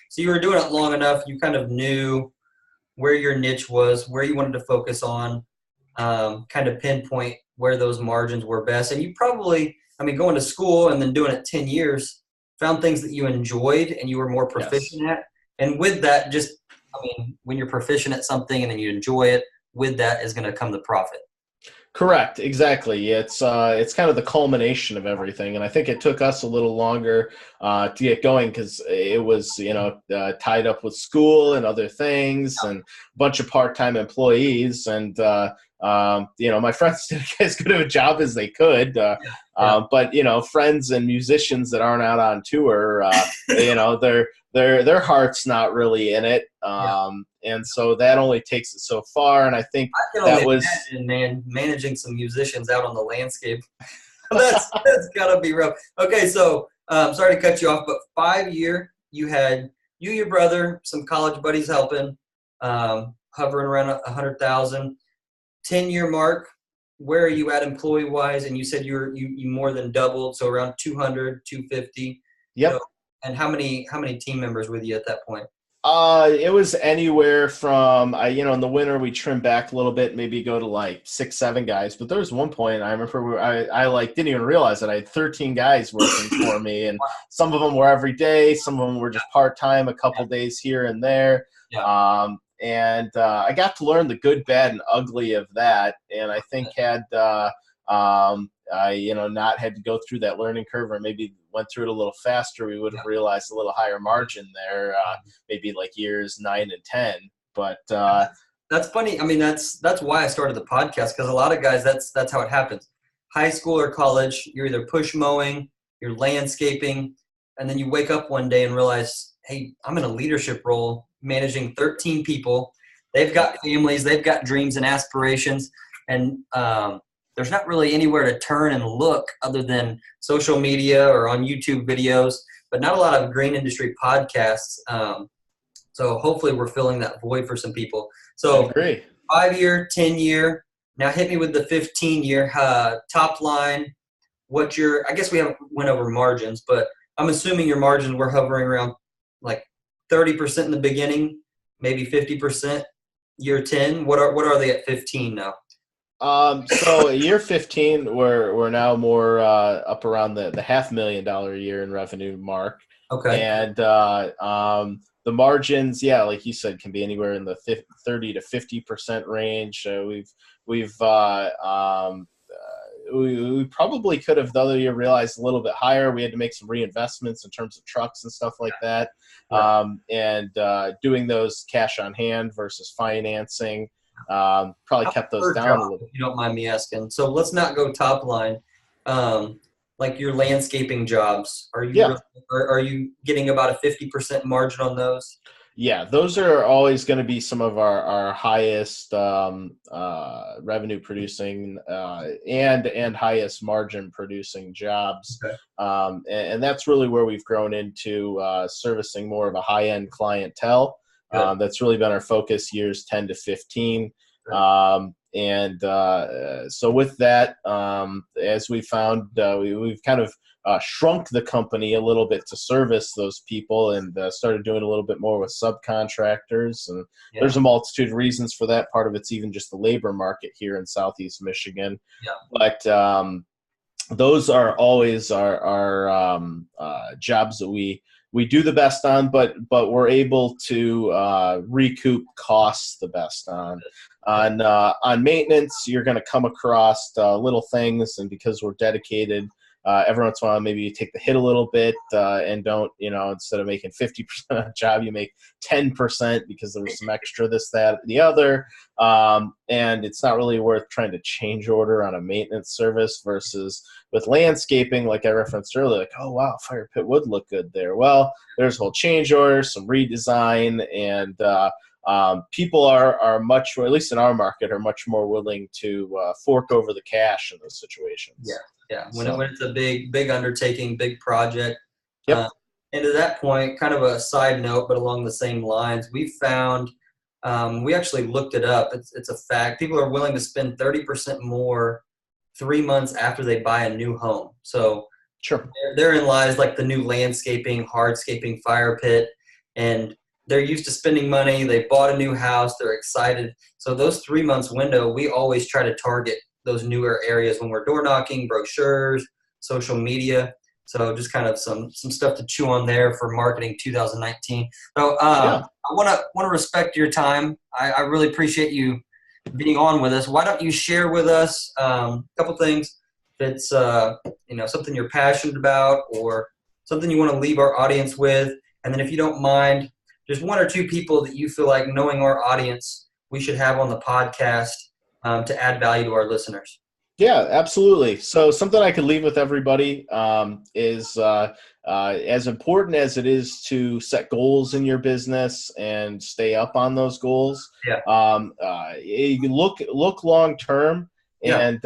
So you were doing it long enough. You kind of knew where your niche was, where you wanted to focus on, kind of pinpoint where those margins were best. And you probably, going to school and then doing it 10 years, found things that you enjoyed and you were more proficient at. And with that, when you're proficient at something and then you enjoy it, with that is going to come the profit. Correct. Exactly. It's kind of the culmination of everything. And I think it took us a little longer to get going because it was, tied up with school and other things and a bunch of part-time employees. And, my friends did as good of a job as they could. But, friends and musicians that aren't out on tour, their heart's not really in it. And so that only takes it so far. And I think that was managing some musicians out on the landscape. that's gotta be rough. Okay. So, sorry to cut you off, but 5-year, you had your brother, some college buddies helping, hovering around 100,000. 10-year mark, where are you at employee wise? And you said you more than doubled, so around 200, 250. Yep. So, and how many team members with you at that point? It was anywhere from, in the winter we trimmed back a little bit, maybe go to like 6, 7 guys. But there was one point I remember I didn't even realize that I had 13 guys working for me, and some of them were every day, some of them were just part time, a couple days here and there. Yeah. And I got to learn the good, bad, and ugly of that. And I think had I not had to go through that learning curve, or maybe went through it a little faster, we would have realized a little higher margin there, maybe like years 9 and 10. But that's funny. I mean, that's why I started the podcast, because a lot of guys, that's how it happens. High school or college, you're either push mowing, you're landscaping, and then you wake up one day and realize, hey, I'm in a leadership role managing 13 people. They've got families, they've got dreams and aspirations, and there's not really anywhere to turn and look other than social media or on YouTube videos, but not a lot of green industry podcasts. So hopefully we're filling that void for some people. So 5-year, 10-year. Now hit me with the 15-year top line. I guess we haven't went over margins, but I'm assuming your margins were hovering around like 30% in the beginning, maybe 50% year 10. What are they at 15 now? So year 15, we're now more up around the $500,000 a year in revenue mark. Okay. And the margins, like you said, can be anywhere in the 30 to 50% range. We probably could have the other year realized a little bit higher. We had to make some reinvestments in terms of trucks and stuff like that. And doing those cash on hand versus financing probably kept those down a little bit. If you don't mind me asking. So let's not go top line. Like your landscaping jobs, are you getting about a 50% margin on those? Yeah, those are always going to be some of our highest revenue producing and highest margin producing jobs. Okay. And that's really where we've grown into servicing more of a high end clientele. That's really been our focus years 10 to 15. So with that, as we found, we've kind of shrunk the company a little bit to service those people, and started doing a little bit more with subcontractors. And there's a multitude of reasons for that. Part of it's even just the labor market here in Southeast Michigan. But those are always our jobs that we do the best on, but we're able to recoup costs the best on. On maintenance, you're going to come across little things, and because we're dedicated, every once in a while, maybe you take the hit a little bit and don't, instead of making 50% on a job, you make 10% because there was some extra this, that, the other. And it's not really worth trying to change order on a maintenance service versus with landscaping, like I referenced earlier, like, oh, wow, fire pit would look good there. Well, there's a whole change order, some redesign, and people are much, or at least in our market, are much more willing to fork over the cash in those situations. Yeah. When it's a big undertaking, big project. Yep. And to that point, kind of a side note, but along the same lines, we found, we actually looked it up. It's a fact. People are willing to spend 30% more 3 months after they buy a new home. So sure, therein lies like the new landscaping, hardscaping, fire pit, and they're used to spending money. They bought a new house. They're excited. So those 3 months window, we always try to target those newer areas when we're door knocking, brochures, social media. So just kind of some stuff to chew on there for marketing 2019. So I want to respect your time. I really appreciate you being on with us. Why don't you share with us a couple things? If it's something you're passionate about or something you want to leave our audience with, and then if you don't mind, just 1 or 2 people that you feel like, knowing our audience, we should have on the podcast to add value to our listeners. Yeah, absolutely. So something I could leave with everybody is as important as it is to set goals in your business and stay up on those goals. You look long term and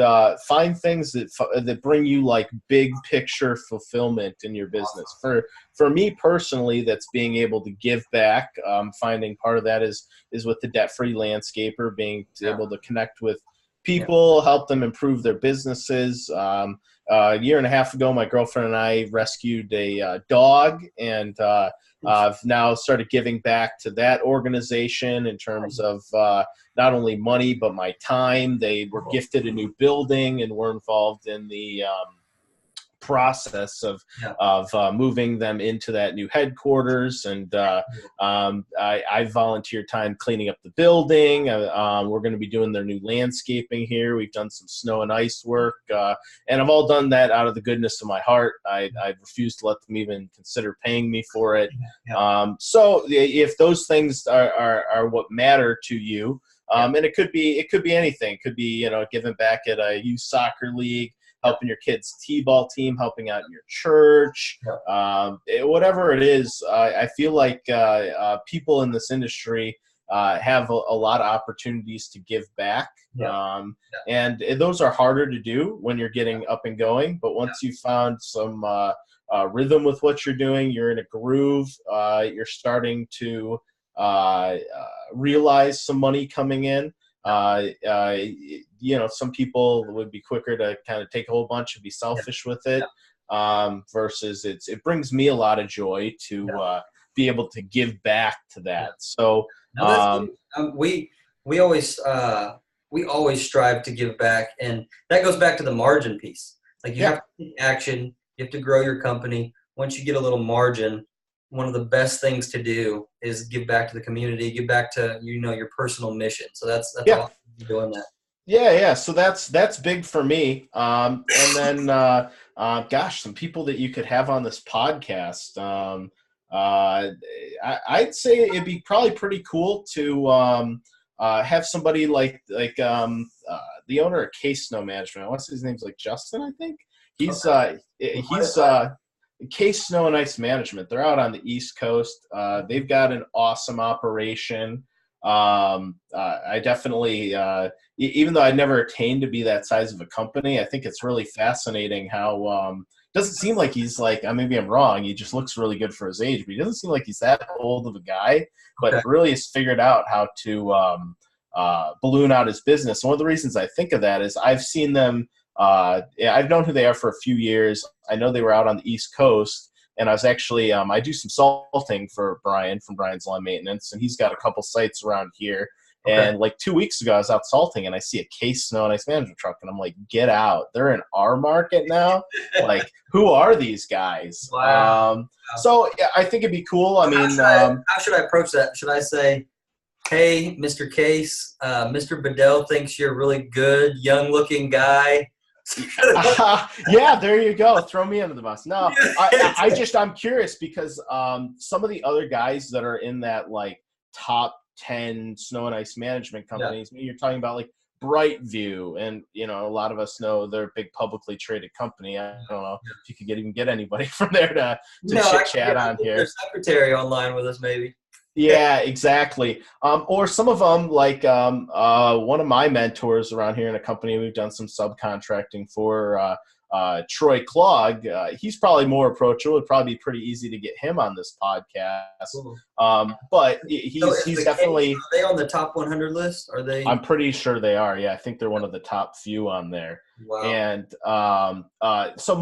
find things that bring you like big picture fulfillment in your business. For me personally, that's being able to give back. Finding part of that is with the debt-free landscaper, being able to connect with people, help them improve their businesses. A year and a half ago, my girlfriend and I rescued a dog, and I've now started giving back to that organization in terms of not only money, but my time. They were gifted a new building, and we're involved in the process of moving them into that new headquarters. And I volunteer time cleaning up the building. We're going to be doing their new landscaping here. We've done some snow and ice work, and I've all done that out of the goodness of my heart. I refuse to let them even consider paying me for it. So if those things are what matter to you, and it could be anything. It could be, giving back at a youth soccer league, helping your kids' t-ball team, helping out in your church, whatever it is. I feel like people in this industry have a lot of opportunities to give back. And those are harder to do when you're getting up and going. But once you've found some rhythm with what you're doing, you're in a groove, you're starting to realize some money coming in. Some people would be quicker to kind of take a whole bunch and be selfish with it, versus it brings me a lot of joy to be able to give back to that. So we always strive to give back, and that goes back to the margin piece. Like you have to take action, you have to grow your company. Once you get a little margin, one of the best things to do is give back to the community, give back to, your personal mission. So that's all I'm doing that. Yeah. So that's big for me. And then, some people that you could have on this podcast. I'd say it'd be probably pretty cool to have somebody like the owner of Case Snow Management. What's his name's like Justin, I think. He's Case Snow and Ice Management. They're out on the East Coast. They've got an awesome operation. I definitely, even though I never attained to be that size of a company, I think it's really fascinating how doesn't seem like he's like, maybe I'm wrong, he just looks really good for his age, but he doesn't seem like he's that old of a guy, but really has figured out how to balloon out his business. And one of the reasons I think of that is I've seen them. I've known who they are for a few years. I know they were out on the East Coast, and I was actually I do some salting for Brian from Brian's Lawn Maintenance, and he's got a couple sites around here. And like 2 weeks ago, I was out salting, and I see a Case Snow and Ice Management truck, and I'm like, get out! They're in our market now. Like, who are these guys? Wow. So I think it'd be cool. I mean, how should I approach that? Should I say, hey, Mr. Case, Mr. Bedell thinks you're a really good, young-looking guy? Yeah, there you go. Throw me under the bus. No, I'm curious because some of the other guys that are in that like top 10 snow and ice management companies, you're talking about like Brightview, and a lot of us know they're a big publicly traded company. I don't know if you could even get anybody from there to chit chat on here. Their secretary online with us, maybe. Yeah, exactly. Or some of them, like one of my mentors around here in a company we've done some subcontracting for, Troy Clogg. He's probably more approachable. It'd probably be pretty easy to get him on this podcast. But he's definitely. Are they on the top 100 list? Are they? I'm pretty sure they are. Yeah, I think they're one of the top few on there. Wow. And so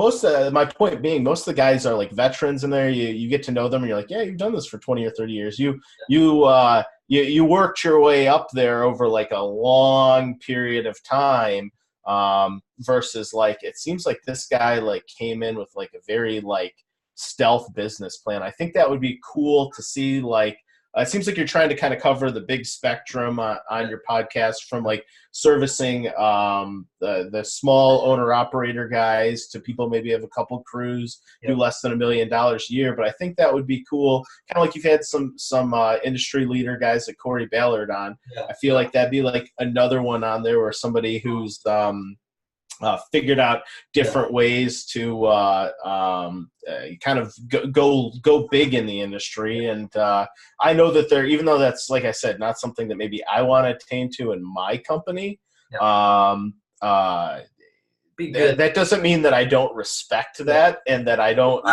my point being, most of the guys are like veterans in there. You get to know them, and you're like, yeah, you've done this for 20 or 30 years. You worked your way up there over like a long period of time. Versus like, it seems like this guy like came in with like a very like stealth business plan. I think that would be cool to see. Like, it seems like you're trying to kind of cover the big spectrum on your podcast, from like servicing the small owner operator guys to people maybe have a couple crews, do less than $1 million a year. But I think that would be cool. Kind of like you've had some industry leader guys like Corey Ballard on. I feel like that'd be like another one on there, where somebody who's figured out different ways to kind of go big in the industry. And I know that even though that's, like I said, not something that maybe I want to attain to in my company, Be good. that doesn't mean that I don't respect that and that I don't.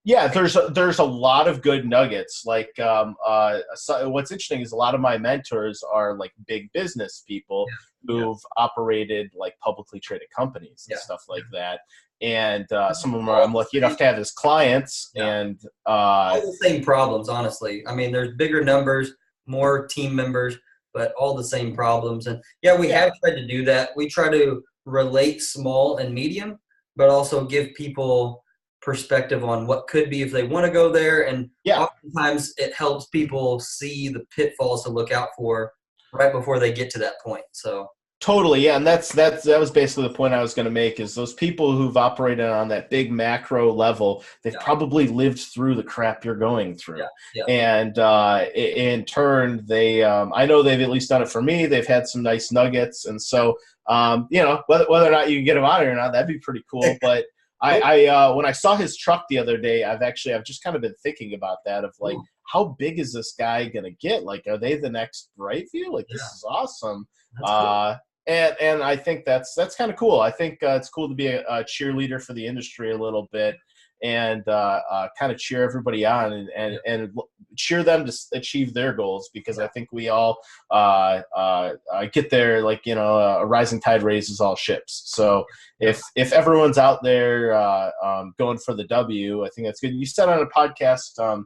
Yeah, there's a lot of good nuggets. Like, so what's interesting is a lot of my mentors are like big business people who've operated like publicly traded companies and stuff like that. And some of them I'm lucky enough to have as clients. And all the same problems, honestly. I mean, there's bigger numbers, more team members, but all the same problems. And we have tried to do that. We try to relate small and medium, but also give people perspective on what could be if they want to go there. And oftentimes it helps people see the pitfalls to look out for right before they get to that point. So totally. Yeah. And that was basically the point I was going to make, is those people who've operated on that big macro level, they've probably lived through the crap you're going through. And in turn, they, I know they've at least done it for me. They've had some nice nuggets. And so, whether or not you can get them out or not, that'd be pretty cool. But I when I saw his truck the other day, I've just kind of been thinking about that, of like, how big is this guy going to get? Like, are they the next Brightview? Like, this is awesome. Cool. And I think that's kind of cool. I think it's cool to be a cheerleader for the industry a little bit, and kind of cheer everybody on and cheer them to achieve their goals, because I think we all get there, like, a rising tide raises all ships. So if everyone's out there going for the W, I think that's good. You said on a podcast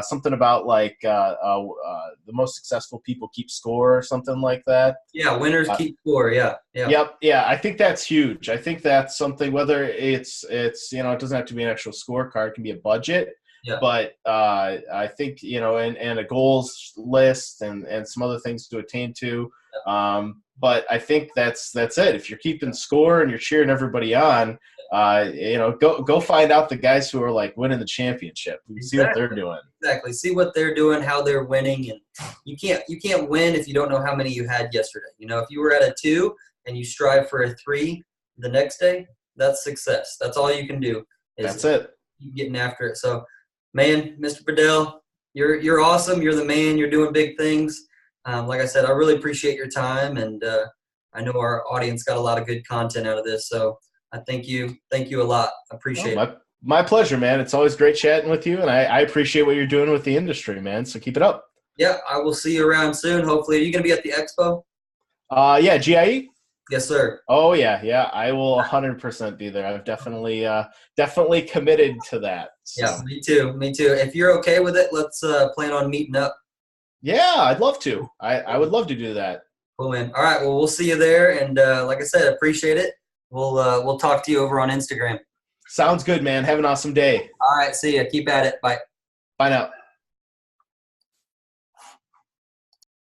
something about like the most successful people keep score or something like that. Yeah, winners keep score. Yeah. Yep. Yeah, I think that's huge. I think that's something, whether it's it doesn't have to be an actual scorecard, it can be a budget. Yeah. But I think, and a goals list and some other things to attain to. But I think that's it. If you're keeping score and you're cheering everybody on, go find out the guys who are like winning the championship. See what they're doing. Exactly. See what they're doing, how they're winning, and you can't win if you don't know how many you had yesterday. If you were at a 2 and you strive for a 3 the next day, that's success. That's all you can do. That's it. Keep getting after it. So, man, Mr. Bedell, you're awesome. You're the man. You're doing big things. Like I said, I really appreciate your time, and I know our audience got a lot of good content out of this. So I thank you a lot. I appreciate it. My pleasure, man. It's always great chatting with you, and I appreciate what you're doing with the industry, man. So keep it up. Yeah, I will see you around soon. Hopefully, are you going to be at the expo? Yeah, GIE. Yes, sir. Oh yeah. I will 100% be there. I've definitely committed to that. So. Yeah, me too. If you're okay with it, let's plan on meeting up. Yeah, I'd love to. I would love to do that. Cool, man. All right, well, we'll see you there, and like I said, appreciate it. We'll talk to you over on Instagram. Sounds good, man. Have an awesome day. All right, see ya. Keep at it. Bye. Bye now.